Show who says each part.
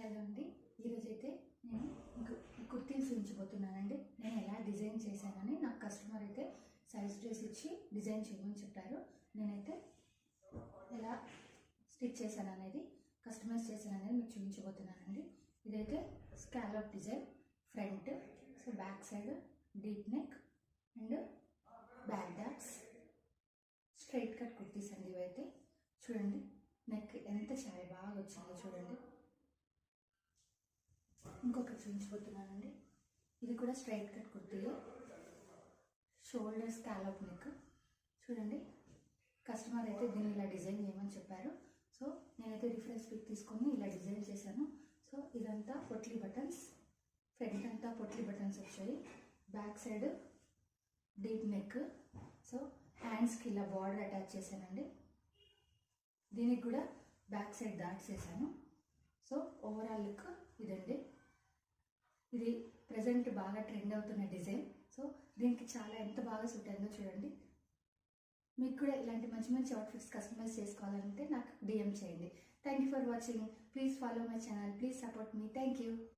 Speaker 1: Hello అండి, ఈరోజైతే నేను కుర్తీస్ ఉంచబోతున్నానండి. నేను ఎలా డిజైన్ చేశానని నాకు కస్టమర్ అయితే సైజ్ డ్రెస్ ఇచ్చి డిజైన్ చేయమని చెప్పారు. నేనైతే ఎలా స్టిచ్ చేశాను అనేది, కస్టమైజ్ చేశాను అనేది మీకు చూపించబోతున్నానండి. ఇదైతే scallop design front, so back side deep neck and back dots straight cut kurtis అండి. ఇవైతే చూడండి, నెక్ ఎంత చాలా బాగా వచ్చిందో చూడండి. ఇంకొకటి చూపించబోతున్నానండి. ఇది కూడా స్ట్రైట్ కట్ కుర్తీలో షోల్డర్ స్కాలప్ నెక్ చూడండి. కస్టమర్ అయితే దీన్ని ఇలా డిజైన్ చేయమని చెప్పారు. సో నేనైతే రిఫరెన్స్ పిక్ తీసుకొని ఇలా డిజైన్ చేశాను. సో ఇదంతా పొట్లీ బటన్స్, ఫ్రంట్ అంతా పొట్లీ బటన్స్ వచ్చాయి, back side deep neck, so హ్యాండ్స్కి ఇలా బార్డర్ అటాచ్ చేశానండి. దీనికి కూడా బ్యాక్ సైడ్ డాట్స్ వేసాను. సో ఓవరాల్ లుక్ ఇదండి. ఇది ప్రజెంట్ బాగా ట్రెండ్ అవుతున్న డిజైన్. సో దీనికి చాలా ఎంత బాగా సూట్ అయిందో చూడండి. మీకు కూడా ఇలాంటి మంచి మంచి అవుట్ఫిట్స్ కస్టమైజ్ చేసుకోవాలంటే నాకు DM చేయండి. Thank you for watching. Please follow my channel. Please support me. Thank you.